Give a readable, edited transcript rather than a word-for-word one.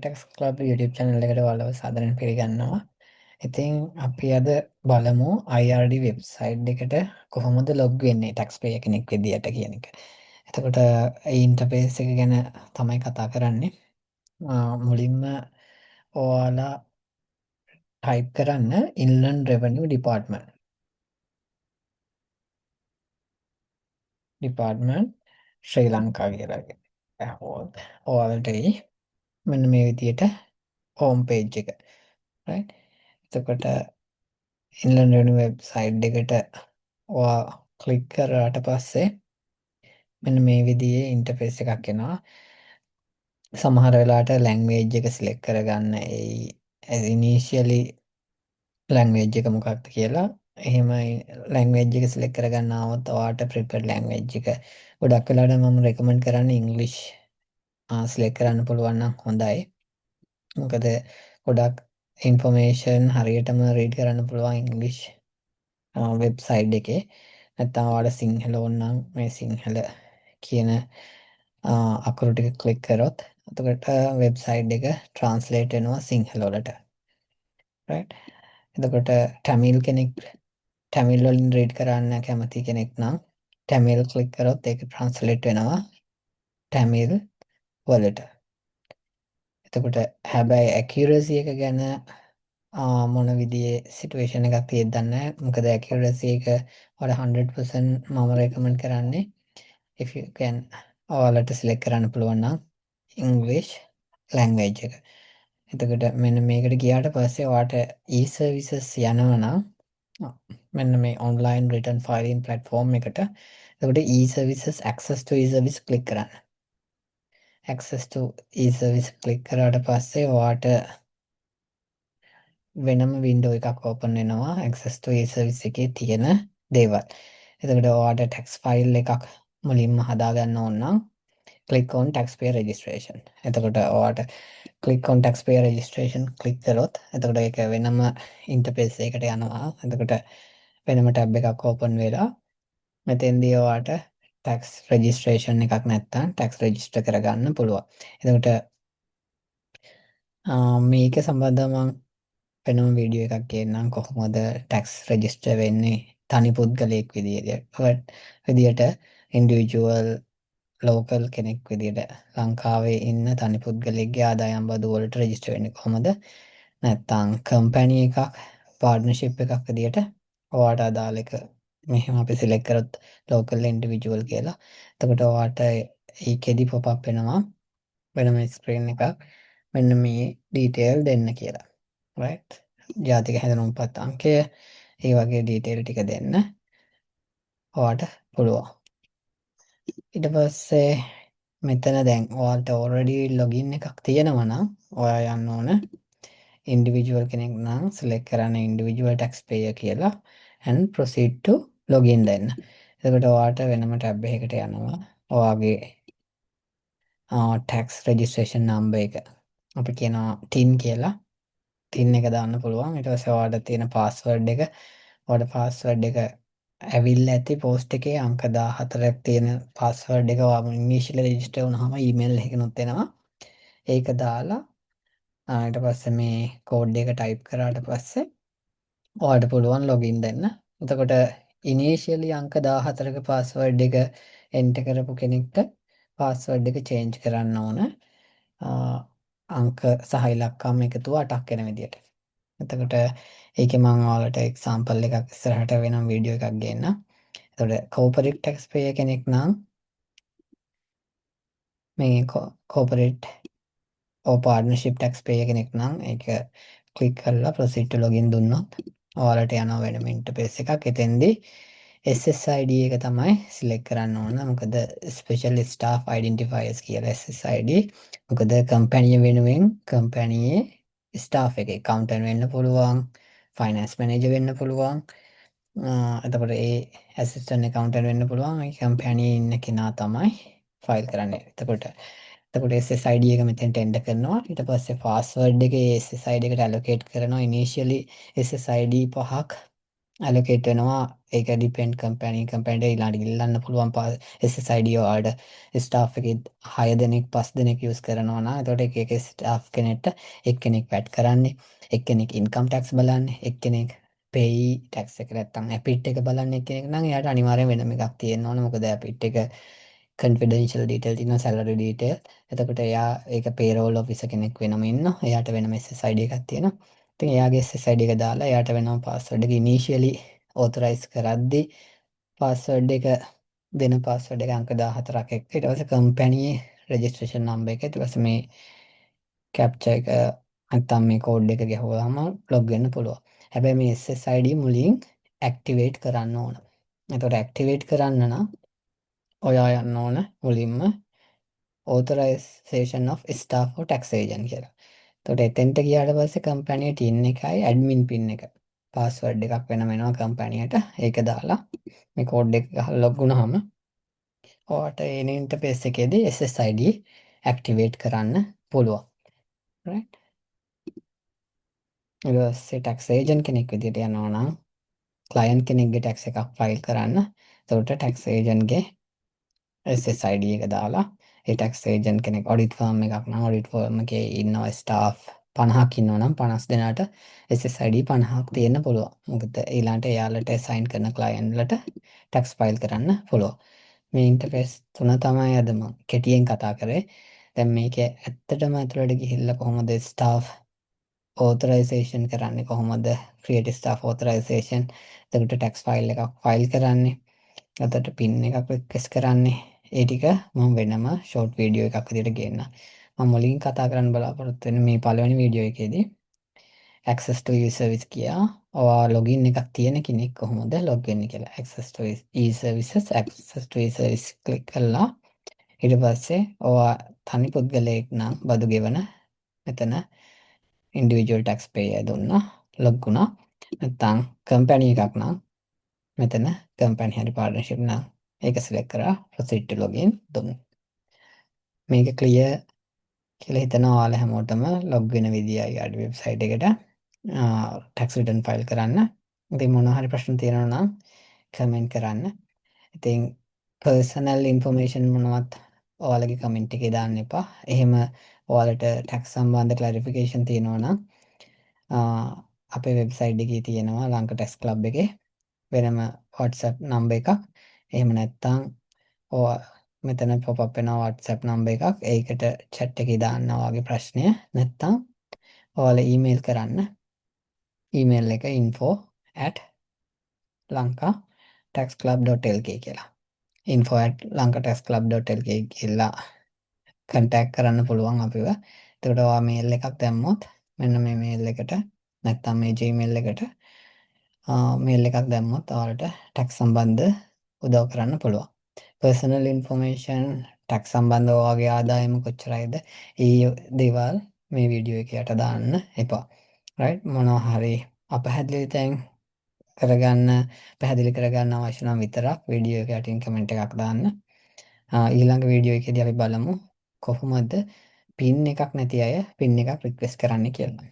ටෙක්ස් club YouTube channel එකට ඔයාලව සාදරයෙන් පිළිගන්නවා. ඉතින් අපි අද බලමු IRD වෙබ්සයිට් එකට කොහොමද ලොග් වෙන්නේ ටැක්ස් පේයර් කෙනෙක් විදියට කියන එක. එතකොට ඒ ඉන්ටර්ෆේස් එක ගැන තමයි කතා කරන්නේ. මුලින්ම ඔයාලා ටයිප් කරන්න Inland Revenue Department ශ්‍රී ලංකා කියලා. ඇහුවොත් ඔයාලට එයි මෙන්න මේ විදියට හෝම් පේජ් එක. right? එතකොට ඉන්ලන්ඩ් වෙන වෙබ්සයිට් එකට ඔයා ක්ලික් කරාට පස්සේ මෙන්න මේ විදිහේ ඉන්ටර්ෆේස් එකක් එනවා. සමහර වෙලාවට ලැන්ග්වේජ් එක සිලෙක්ට් කරගන්න ඒ ඉනිෂියලි ලැන්ග්වේජ් එක මොකක්ද කියලා. එහෙම ලැන්ග්වේජ් එක සිලෙක්ට් කරගන්න આવොත් ඔයාට ප්‍රිෆර්ඩ් ලැන්ග්වේජ් එක ගොඩක් වෙලාවට මම රෙකමන්ඩ් කරන්නේ ඉංග්ලිෂ් සිලෙක්ට් කරන්න පුළුවන් නම් හොඳයි. මොකද ගොඩක් ඉන්ෆර්මේෂන් හරියටම රීඩ් කරන්න පුළුවන් ඉංග්ලිෂ් වෙබ්සයිට් එකේ. නැත්නම් ඔයාලට සිංහල ඕනනම් මේ සිංහල කියන අකුරු ටික ක්ලික් කරොත් එතකොට වෙබ්සයිට් එක ට්‍රාන්ස්ලේට් වෙනවා සිංහල වලට. right? එතකොට ටැමිල් කෙනෙක් ටැමිල් වලින් රීඩ් කරන්න කැමති කෙනෙක් නම් ටැමිල් ක්ලික් කරොත් ඒක ට්‍රාන්ස්ලේට් වෙනවා ටැමිල් වලට. එතකොට හැබැයි ඇකියුරසි එක ගැන මොන විදිහේ සිටුේෂන් එකක් තියෙද්ද දන්නේ නැහැ. මොකද ඇකියුරසි එක වල 100% මම රෙකමන්ඩ් කරන්නේ if you can ඔයාලට සිලෙක්ට් කරන්න පුළුවන් නම් ඉංග්ලිෂ් ලැන්ග්වේජ් එක. එතකොට මෙන්න මේකට ගියාට පස්සේ ඔයාට e-services යනවා නම් මෙන්න මේ online written filing platform එකට. එතකොට e-services access to e-service click කරන්න. access to e-service click කරාට පස්සේ ඔයාට වෙනම වින්ඩෝ එකක් ඕපන් වෙනවා access to e-service එකේ තියෙන දේවල්. එතකොට ඔයාට tax file එකක් මුලින්ම හදාගන්න ඕන නම් click on taxpayer registration. එතකොට ඔයාට click on taxpayer registration click කරොත් එතකොට ඒක වෙනම ඉන්ටර්ෆේස් එකකට යනවා. එතකොට වෙනම ටැබ් එකක් ඕපන් වෙලා මෙතෙන්දී ඔයාට tax registration එකක් නැත්තම් tax register කරගන්න පුළුවන්. එතකොට මේක සම්බන්ධව මම වෙනම වීඩියෝ එකක් ගේන්නම් කොහොමද ටැක්ස් රෙජිස්ටර් වෙන්නේ තනි පුද්ගලයෙක් විදියට ඉන්ඩිවිජුවල් ලෝකල් කෙනෙක් විදියට ලංකාවේ ඉන්න තනි පුද්ගලයෙක්ගේ ආදායම් බදු වලට රෙජිස්ටර් වෙන්නේ කොහොමද? නැත්තම් කම්පැනි එකක් පාර්ට්නර්ෂිප් එකක් විදියට ඔයාට අදාළ එක මෙහෙම අපි සිලෙක්ට් කරොත් ලෝකල් ඉන්ඩිවිජුවල් කියලා. එතකොට ඔයාට ඒකෙදි පොප් අප් වෙනවා වෙනම ස්ක්‍රීන් එකක් මෙන්න මේ ඩීටේල් දෙන්න කියලා. right? ජාතික හැඳුනුම්පත් අංකය ඒ වගේ ඩීටේල් ටික දෙන්න ඔයාට පුළුවන්. ඊට පස්සේ මෙතන දැන් ඔයාලට already login එකක් තියෙනවා නම් ඔයා යන්න ඕන individual කෙනෙක් නම් select කරන්න individual taxpayer කියලා and proceed to login දෙන්න. එතකොට ඔයාට වෙනම tab එකකට යනවා. ඔයාගේ tax registration number එක අපි කියනවා TIN කියලා. TIN එක දාන්න පුළුවන්. ඊට පස්සේ ඔයාලට තියෙන password එක ඔයාලට password එක ඇවිල්ලා ඇති post එකේ අංක 14ක් තියෙන password එක ඔයාම ඉනිෂියලි රෙජිස්ටර් වුණාම email එකකිනුත් එනවා. ඒක දාලා ඊට පස්සේ මේ කෝඩ් එක ටයිප් කරාට පස්සේ ඔයාලට පුළුවන් login දෙන්න. එතකොට ඉනිෂියලි අංක 14ක password එක enter කරපු කෙනෙක්ට password එක change කරන්න ඕන. අංක සහ ඉලක්කම් එකතුව 8ක් වෙන විදියට. එතකොට ඒකේ මම ඔයාලට එක්සැම්පල් එකක් ඉස්සරහට වෙනම වීඩියෝ එකක් ගේන්න. එතකොට corporate taxpayer කෙනෙක් නම් මේ corporate partnership taxpayer කෙනෙක් නම් ඒක ක්ලික් කරලා proceed to login දුන්නොත් ඔයාලට යනවා වෙනම ඉන්ටර්ෆේස් එකක්. එතෙන්දී SSID එක තමයි සිලෙක්ට් කරන්න ඕන. මොකද special staff identifiers කියලා SSID. මොකද කම්පැනි වෙනුවෙන් කම්පැනියේ ස්ටාෆ් එකේ accountant වෙන්න පුළුවන්, finance manager වෙන්න පුළුවන්. එතකොට ඒ assistant accountant වෙන්න පුළුවන්. ඒ කම්පැනියේ ඉන්න කෙනා තමයි ෆයිල් කරන්නේ. එතකොට SSID එක මෙතෙන්ට එන්ටර් කරනවා. ඊට පස්සේ password එක ඒ SSID එකට allocate කරනවා. initially SSID 5ක් ඇලොකේට් වෙනවා. ඒක ඩිපෙන්ඩ් කම්පැනි ඊළඟට ඉල්ලන්න පුළුවන් SSID වලට ස්ටාෆ් එකේ 6 දෙනෙක් 5 දෙනෙක් යූස් කරනවා නම් එතකොට එක ස්ටාෆ් කෙනෙක්ට එක්කෙනෙක් වැට් කරන්නේ, එක්කෙනෙක් ඉන්කම් ටැක්ස් බලන්නේ, එක්කෙනෙක් පෙයි ටැක්ස් එක නැත්තම් ඇපිට් එක බලන්නේ කෙනෙක් නම් එයාට අනිවාර්යෙන් වෙනම එකක් තියෙන්න ඕන. මොකද ඇපිට් එක confidential detail තියෙනවා, salary detail. එතකොට එයා ඒක payroll officer කෙනෙක් වෙනම ඉන්නවා. එයාට වෙනම SSID එකක් තියෙනවා. ඉතින් එයාගේ SSID එක දාලා එයාට වෙනම password එක initially authorize කරද්දී password එක වෙන password එක අංක 14ක් එක්ක ඊට පස්සේ කම්පැනියේ registration number එක ඊට පස්සේ මේ captcha එක නැත්තම් මේ code එක ගැහුවාම log වෙන්න පුළුවන්. හැබැයි මේ SSID මුලින් activate කරන්න ඕන. එතකොට activate කරන්න නම් ඔයා යන්න ඕන මුලින්ම authorization of staff for tax agent කියලා. එතකොට එතෙන්ට ගියාට පස්සේ කම්පැනියේ TIN එකයි admin pin එක පාස්වර්ඩ් එකක් වෙනම එනවා කම්පැනියට. ඒක දාලා මේ කෝඩ් එක ගහලා ලොග් වුණාම ඔයාට එන ඉන්ටර්ෆේස් එකේදී SSID ඇක්ටිවේට් කරන්න පුළුවන්. right? ඊට පස්සේ tax agent කෙනෙක් විදිහට යනවා නම් client කෙනෙක්ගේ tax එකක් ෆයිල් කරන්න. එතකොට tax agent ගේ SSID එක දාලා ඒ tax agent කෙනෙක් audit firm එකක් නම් audit firm එකේ ඉන්නවා staff 50ක් ඉන්නවා නම් 50 දෙනාට SSID 50ක් තියෙන්න පුළුවන්. මොකද ඊළඟට එයාලට assign කරන client ලට tax file කරන්න පුළුවන්. මේ ඉන්ටර්ෆේස් තුන තමයි අද මම කෙටියෙන් කතා කරේ. දැන් මේකේ ඇත්තටම ඇතුළට ගිහිල්ලා කොහොමද staff authorization කරන්නේ, කොහොමද create staff authorization, එතකොට tax file එකක් file කරන්නේ, එතකොට pin එකක් request කරන්නේ, ඒ ටික මම වෙනම short video එකක් විදිහට ගේන්නම්. මම මුලින් කතා කරන්න බලාපොරොත්තු වෙන්නේ මේ පළවෙනි වීඩියෝ එකේදී access to e-service කියා ඔයා login එකක් තියෙන කෙනෙක් කොහොමද log වෙන්නේ කියලා. access to e-services, access to e-service click කළා. ඊට පස්සේ ඔයා තනි පුද්ගලයෙක් නම් බදු ගෙවන මෙතන individual tax payer දුන්නා log වුණා. නැත්නම් company එකක් නම් මෙතන company හරි partnership නම් ඒක select කරා proceed to login දුන්නා. මේක clear කියලා හිතනවා ඔයාලා හැමෝටම log වෙන විදියයි ආඩි වෙබ්සයිට් එකට tax return file කරන්න. ඉතින් මොනවා හරි ප්‍රශ්න තියෙනවා නම් comment කරන්න. ඉතින් personal information මොනවත් ඔයාලගේ comment එකේ දාන්න එපා. එහෙම ඔයාලට tax සම්බන්ධ clarification තියෙනවා නම් අපේ වෙබ්සයිට් එකේ තියෙනවා ලංකා tax club එකේ වෙනම WhatsApp number එකක්. එහෙම නැත්නම් ඔයා මෙතන pop up වෙනවා WhatsApp number එකක්. ඒකට chat එකේ දාන්න ඔයාගේ ප්‍රශ්නය. නැත්නම් ඔයාලා email කරන්න. email එක info@lankataxclub.lk කියලා. info@lankataxclub.lk කියලා contact කරන්න පුළුවන් අපිව. එතකොට ඔයා mail එකක් දැම්මොත් මෙන්න මේ mail එකට නැත්නම් මේ Gmail එකට mail එකක් දැම්මොත් ඔයාලට tax සම්බන්ධ උදව් කරන්න පුළුවන්. personal information tax සම්බන්ධව ඔයාගේ ආදායම කොච්චරයිද ඒ දේවල් මේ වීඩියෝ එකේ යට දාන්න එපා. right? මොනවා හරි අපහැදිලි තැන් පැහැදිලි කරගන්න අවශ්‍ය නම් විතරක් වීඩියෝ එක යටින් කමෙන්ට් එකක් දාන්න. ඊළඟ වීඩියෝ එකේදී අපි බලමු කොහොමද පින් එකක් නැති අය පින් එකක් රික්වෙස්ට් කරන්න කියලා.